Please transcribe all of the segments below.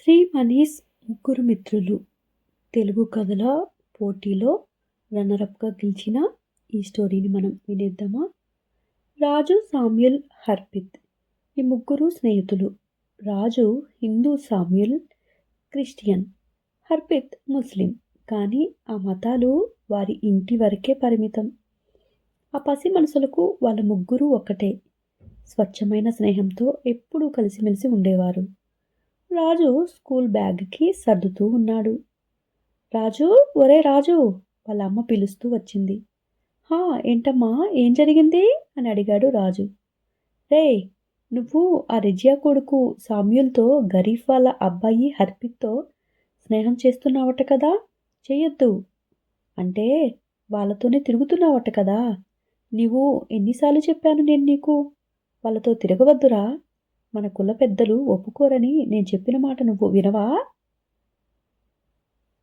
శ్రీ మనీష్ ముగ్గురు మిత్రులు తెలుగు కథల పోటీలో రన్నరప్గా గెలిచిన ఈ స్టోరీని మనం వినేద్దామా. రాజు, సామ్యూల్, హర్పిత్ ఈ ముగ్గురు స్నేహితులు. రాజు హిందూ, సామ్యూల్ క్రిస్టియన్, హర్పిత్ ముస్లిం. కానీ ఆ మతాలు వారి ఇంటి వరకే పరిమితం. ఆ పసి మనసులకు వాళ్ళ ముగ్గురు ఒక్కటే. స్వచ్ఛమైన స్నేహంతో ఎప్పుడూ కలిసిమెలిసి ఉండేవారు. రాజు స్కూల్ బ్యాగ్కి సర్దుతూ ఉన్నాడు. రాజు, ఒరే రాజు, వాళ్ళ అమ్మ పిలుస్తూ వచ్చింది. హా, ఏంటమ్మా, ఏం జరిగింది అని అడిగాడు రాజు. రే, నువ్వు ఆ రెజియా కొడుకు సామ్యూల్తో, గరీఫ్ వాళ్ళ అబ్బాయి హర్పిత్తో స్నేహం చేస్తున్నావట కదా. చెయ్యొద్దు అంటే వాళ్ళతోనే తిరుగుతున్నావట కదా. నీవు ఎన్నిసార్లు చెప్పాను నేను నీకు వాళ్ళతో తిరగవద్దురా. మన కుల పెద్దలు ఒప్పుకోరని నేను చెప్పిన మాట నువ్వు వినవా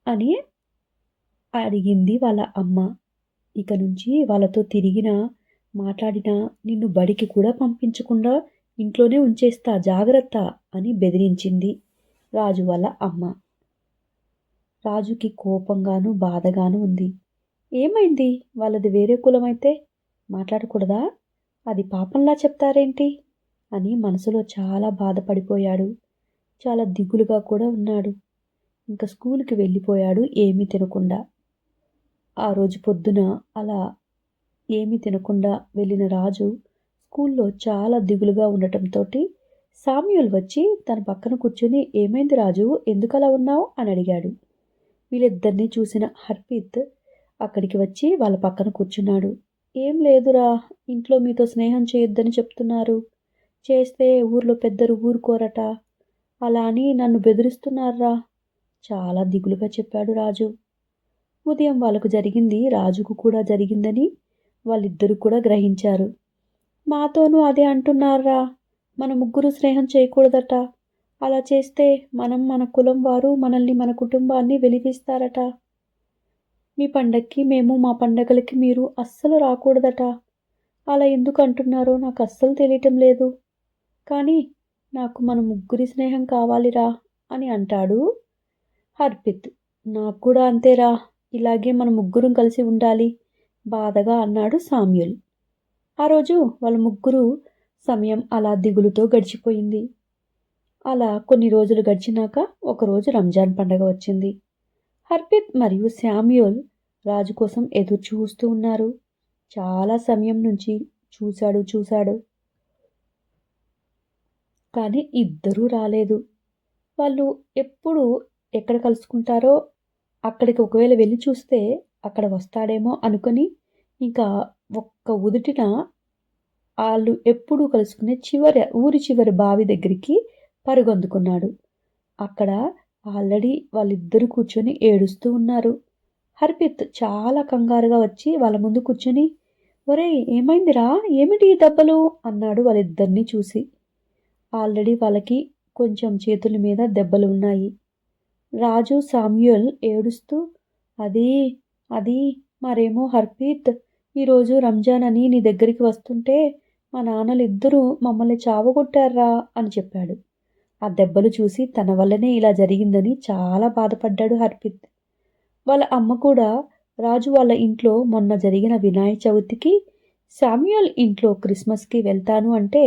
అని అడిగింది వాళ్ళ అమ్మ. ఇక నుంచి వాళ్ళతో తిరిగినా మాట్లాడినా నిన్ను బడికి కూడా పంపించకుండా ఇంట్లోనే ఉంచేస్తా, జాగ్రత్త అని బెదిరించింది రాజు వాళ్ళ అమ్మ. రాజుకి కోపంగాను బాధగాను ఉంది. ఏమైంది, వాళ్ళది వేరే కులమైతే మాట్లాడకూడదా? అది పాపంలా చెప్తారేంటి అని మనసులో చాలా బాధపడిపోయాడు. చాలా దిగులుగా కూడా ఉన్నాడు. ఇంకా స్కూల్కి వెళ్ళిపోయాడు ఏమీ తినకుండా. ఆ రోజు పొద్దున అలా ఏమీ తినకుండా వెళ్ళిన రాజు స్కూల్లో చాలా దిగులుగా ఉండటంతో సామ్యూల్ వచ్చి తన పక్కన కూర్చొని, ఏమైంది రాజు, ఎందుకలా ఉన్నావు అని అడిగాడు. వీళ్ళిద్దరినీ చూసిన హర్పిత్ అక్కడికి వచ్చి వాళ్ళ పక్కన కూర్చున్నాడు. ఏం లేదురా, ఇంట్లో మీతో స్నేహం చేయొద్దని చెప్తున్నారు. చేస్తే ఊర్లో పెద్దలు ఊరుకోరట. అలా అని నన్ను బెదిరిస్తున్నారా, చాలా దిగులుగా చెప్పాడు రాజు. ఉదయం వాళ్ళకు జరిగింది రాజుకు కూడా జరిగిందని వాళ్ళిద్దరూ కూడా గ్రహించారు. మాతోనూ అదే అంటున్నారా, మన ముగ్గురు స్నేహం చేయకూడదట. అలా చేస్తే మన కులం వారు మనల్ని, మన కుటుంబాన్ని వెలిపిస్తారట. మీ పండక్కి మేము, మా పండగలకి మీరు అస్సలు రాకూడదట. అలా ఎందుకు అంటున్నారో నాకు అస్సలు తెలియటం లేదు. కానీ నాకు మన ముగ్గురి స్నేహం కావాలిరా అని అంటాడు హర్పిత్. నాకు కూడా అంతేరా, ఇలాగే మన ముగ్గురం కలిసి ఉండాలి బాధగా అన్నాడు సామ్యూల్. ఆ రోజు వాళ్ళ ముగ్గురు సమయం అలా దిగులుతో గడిచిపోయింది. అలా కొన్ని రోజులు గడిచినాక ఒకరోజు రంజాన్ పండగ వచ్చింది. హర్పిత్ మరియు శామ్యూల్ రాజు కోసం ఎదురు చూస్తూ ఉన్నారు. చాలా సమయం నుంచి చూశాడు కానీ ఇద్దరూ రాలేదు. వాళ్ళు ఎప్పుడు ఎక్కడ కలుసుకుంటారో అక్కడికి ఒకవేళ వెళ్ళి చూస్తే అక్కడ వస్తాడేమో అనుకొని ఇంకా ఒక్క ఉదుటిన వాళ్ళు ఎప్పుడూ కలుసుకునే ఊరి చివరి బావి దగ్గరికి పరుగొందుకున్నాడు. అక్కడ ఆల్రెడీ వాళ్ళిద్దరూ కూర్చొని ఏడుస్తూ ఉన్నారు. హర్పిత్ చాలా కంగారుగా వచ్చి వాళ్ళ ముందు కూర్చొని, ఒరేయ్, ఏమైందిరా, ఏమిటి ఈ దెబ్బలు అన్నాడు వాళ్ళిద్దరినీ చూసి. ఆల్రెడీ వాళ్ళకి కొంచెం చేతుల మీద దెబ్బలు ఉన్నాయి. రాజు, సామ్యూల్ ఏడుస్తూ, అది అది మరేమో హర్పిత్, ఈరోజు రంజాన్ అని నీ దగ్గరికి వస్తుంటే మా నాన్నలు ఇద్దరూ మమ్మల్ని చావగొట్టారా అని చెప్పాడు. ఆ దెబ్బలు చూసి తన వల్లనే ఇలా జరిగిందని చాలా బాధపడ్డాడు హర్పిత్. వాళ్ళ అమ్మ కూడా రాజు వాళ్ళ ఇంట్లో మొన్న జరిగిన వినాయక చవితికి, శామ్యూల్ ఇంట్లో క్రిస్మస్కి వెళ్తాను అంటే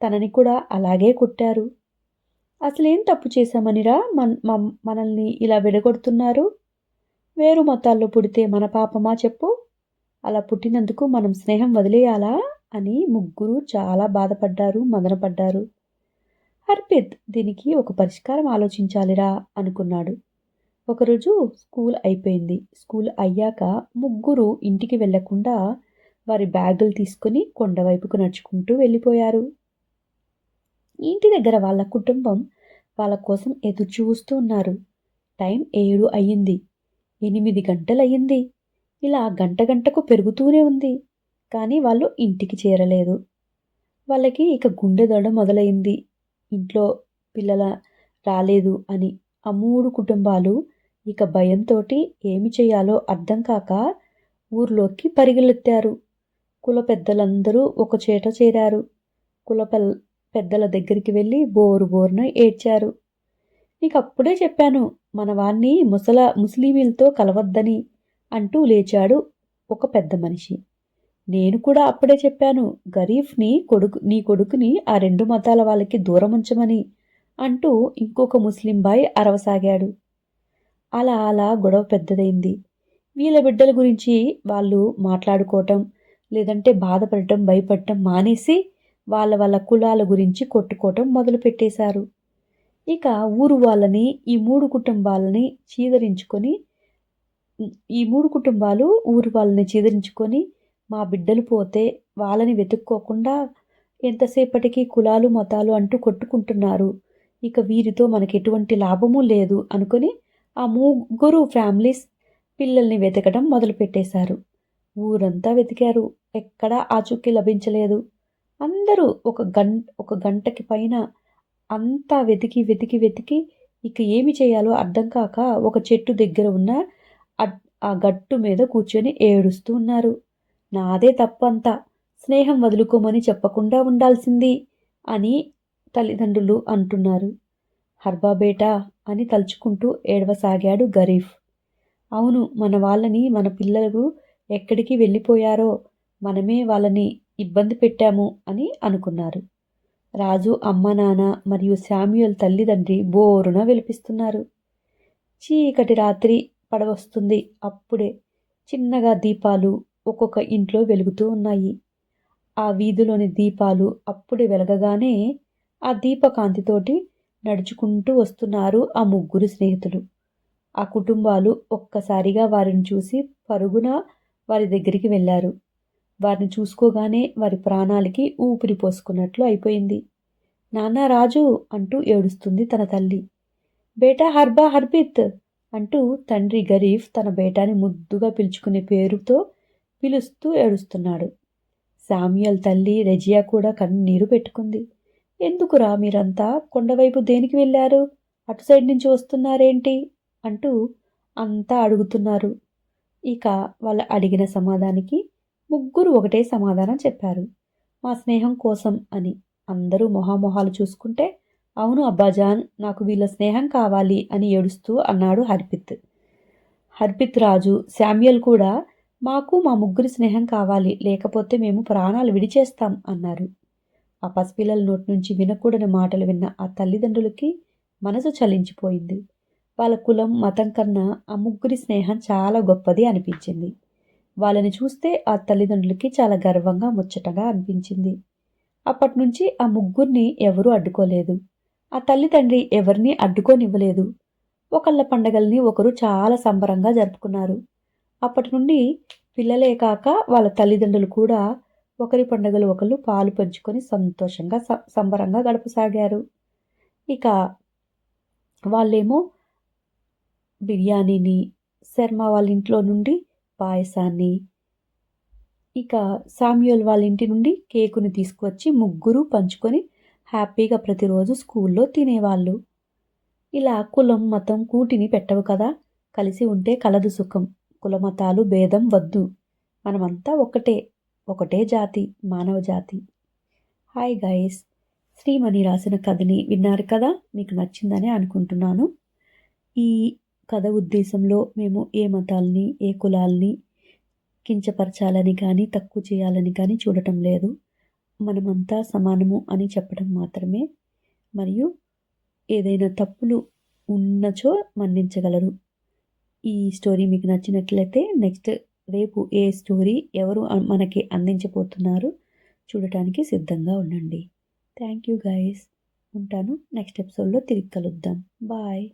తనని కూడా అలాగే కొట్టారు. అసలేం తప్పు చేశామనిరా మనల్ని ఇలా విడగొడుతున్నారు? వేరు మతాల్లో పుడితే మన పాపమా చెప్పు? అలా పుట్టినందుకు మనం స్నేహం వదిలేయాలా అని ముగ్గురు చాలా బాధపడ్డారు, మదనపడ్డారు. హర్పిత్ దీనికి ఒక పరిష్కారం ఆలోచించాలిరా అనుకున్నాడు. ఒకరోజు స్కూల్ అయిపోయింది. స్కూల్ అయ్యాక ముగ్గురు ఇంటికి వెళ్లకుండా వారి బ్యాగులు తీసుకుని కొండవైపుకు నడుచుకుంటూ వెళ్ళిపోయారు. ఇంటి దగ్గర వాళ్ళ కుటుంబం వాళ్ళ కోసం ఎదురు చూస్తూ ఉన్నారు. టైం 7 అయ్యింది, 8 గంటలయ్యింది. ఇలా గంటకు పెరుగుతూనే ఉంది. కానీ వాళ్ళు ఇంటికి చేరలేదు. వాళ్ళకి ఇక గుండె దడ మొదలైంది. ఇంట్లో పిల్లల రాలేదు అని. ఆ 3 కుటుంబాలు ఇక భయంతోటి ఏమి చేయాలో అర్థం కాక ఊర్లోకి పరిగెలెత్తారు. కుల పెద్దలందరూ ఒక చేట చేరారు. కుల పెద్దల దగ్గరికి వెళ్ళి బోరున ఏడ్చారు. నీకప్పుడే చెప్పాను మన వాణ్ణి ముస్లిమీలతో కలవద్దని అంటూ లేచాడు ఒక పెద్ద మనిషి. నేను కూడా అప్పుడే చెప్పాను నీ కొడుకుని ఆ 2 మతాల వాళ్ళకి దూరముంచమని అంటూ ఇంకొక ముస్లిం బాయ్ అరవసాగాడు. అలా అలా గొడవ పెద్దదైంది. వీళ్ళ బిడ్డల గురించి వాళ్ళు మాట్లాడుకోవటం, లేదంటే బాధపడటం, భయపడటం మానేసి వాళ్ళ వాళ్ళ కులాల గురించి కొట్టుకోవటం మొదలుపెట్టేశారు. ఇక ఊరు వాళ్ళని ఈ 3 కుటుంబాలని చీదరించుకొని ఈ 3 కుటుంబాలు ఊరు వాళ్ళని చీదరించుకొని మా బిడ్డలు పోతే వాళ్ళని వెతుక్కోకుండా ఎంతసేపటికి కులాలు మతాలు అంటూ కొట్టుకుంటున్నారు. ఇక వీరితో మనకెటువంటి లాభమూ లేదు అనుకొని ఆ 3 ఫ్యామిలీస్ పిల్లల్ని వెతకడం మొదలుపెట్టేశారు. ఊరంతా వెతికారు. ఎక్కడా ఆచూకీ లభించలేదు. అందరూ ఒక గంటకి పైన అంతా వెతికి వెతికి వెతికి ఇక ఏమి చేయాలో అర్థం కాక ఒక చెట్టు దగ్గర ఉన్న ఆ గట్టు మీద కూర్చొని ఏడుస్తూ ఉన్నారు. నాదే తప్పంతా, స్నేహం వదులుకోమని చెప్పకుండా ఉండాల్సింది అని తల్లిదండ్రులు అంటున్నారు. హర్బా బేటా అని తలుచుకుంటూ ఏడవసాగాడు గరీఫ్. అవును, మన వాళ్ళని మన పిల్లలు ఎక్కడికి వెళ్ళిపోయారో మనమే వాళ్ళని ఇబ్బంది పెట్టాము అని అనుకున్నారు. రాజు అమ్మ నాన్న మరియు శామ్యూయల్ తల్లిదండ్రి బోరున విలపిస్తున్నారు. చీకటి రాత్రి పడవస్తుంది. అప్పుడే చిన్నగా దీపాలు ఒక్కొక్క ఇంట్లో వెలుగుతూ ఉన్నాయి. ఆ వీధిలోని దీపాలు అప్పుడే వెలగగానే ఆ దీపకాంతితోటి నడుచుకుంటూ వస్తున్నారు ఆ 3 స్నేహితులు. ఆ కుటుంబాలు ఒక్కసారిగా వారిని చూసి పరుగున వారి దగ్గరికి వెళ్ళారు. వారిని చూసుకోగానే వారి ప్రాణాలకి ఊపిరి పోసుకున్నట్లు అయిపోయింది. నాన్న రాజు అంటూ ఏడుస్తుంది తన తల్లి. బేటా హర్బిత్ అంటూ తండ్రి గరీఫ్ తన బేటాని ముద్దుగా పిలుచుకునే పేరుతో పిలుస్తూ ఏడుస్తున్నాడు. శామ్యూయల్ తల్లి రెజియా కూడా కన్నీరు పెట్టుకుంది. ఎందుకురా మీరంతా కొండవైపు దేనికి వెళ్ళారు? అటు సైడ్ నుంచి వస్తున్నారేంటి అంటూ అంతా అడుగుతున్నారు. ఇక వాళ్ళు అడిగిన సమాధానానికి 3 ఒకటే సమాధానం చెప్పారు. మా స్నేహం కోసం అని. అందరూ మొహామొహాలు చూసుకుంటే, అవును అబ్బాజాన్, నాకు వీళ్ళ స్నేహం కావాలి అని ఏడుస్తూ అన్నాడు హర్పిత్ రాజు శామ్యూయల్ కూడా మాకు మా 3 స్నేహం కావాలి, లేకపోతే మేము ప్రాణాలు విడిచేస్తాం అన్నారు. ఆ పసిపిల్లల నోటి నుంచి వినకూడని మాటలు విన్న ఆ తల్లిదండ్రులకి మనసు చలించిపోయింది. వాళ్ళ కులం మతం కన్నా ఆ 3 స్నేహం చాలా గొప్పది అనిపించింది. వాళ్ళని చూస్తే ఆ తల్లిదండ్రులకి చాలా గర్వంగా ముచ్చటగా అనిపించింది. అప్పటి నుంచి ఆ 3 ఎవరూ అడ్డుకోలేదు. ఆ తల్లిదండ్రి ఎవరిని అడ్డుకోనివ్వలేదు. ఒకళ్ళ పండగల్ని ఒకరు చాలా సంబరంగా జరుపుకున్నారు. అప్పటి నుండి పిల్లలే కాక వాళ్ళ తల్లిదండ్రులు కూడా ఒకరి పండుగలు ఒకళ్ళు పాలు పంచుకొని సంతోషంగా సంబరంగా గడపసాగారు. ఇక వాళ్ళేమో బిర్యానీని, శర్మ వాళ్ళ ఇంట్లో నుండి పాయసాన్ని, ఇక శామ్యూయల్ వాళ్ళ ఇంటి నుండి కేకుని తీసుకువచ్చి 3 పంచుకొని హ్యాపీగా ప్రతిరోజు స్కూల్లో తినేవాళ్ళు. ఇలా కులం మతం కూటిని పెట్టవు కదా, కలిసి ఉంటే కలదు సుఖం. కులమతాలు భేదం వద్దు. మనమంతా ఒకటే జాతి, మానవ జాతి. హాయ్ గైస్, శ్రీమణి రాసిన కథని విన్నారు కదా, మీకు నచ్చిందని అనుకుంటున్నాను. ఈ కథ ఉద్దేశంలో మేము ఏ మతాల్ని ఏ కులాల్ని కించపరచాలని కానీ తక్కువ చేయాలని కానీ చూడటం లేదు. మనమంతా సమానము అని చెప్పడం మాత్రమే. మరియు ఏదైనా తప్పులు ఉన్నచో మన్నించగలరు. ఈ స్టోరీ మీకు నచ్చినట్లయితే రేపు ఏ స్టోరీ ఎవరు మనకి అందించబోతున్నారు చూడటానికి సిద్ధంగా ఉండండి. Thank you guys. ఉంటాను. నెక్స్ట్ ఎపిసోడ్లో తిరిగి కలుద్దాం. బాయ్.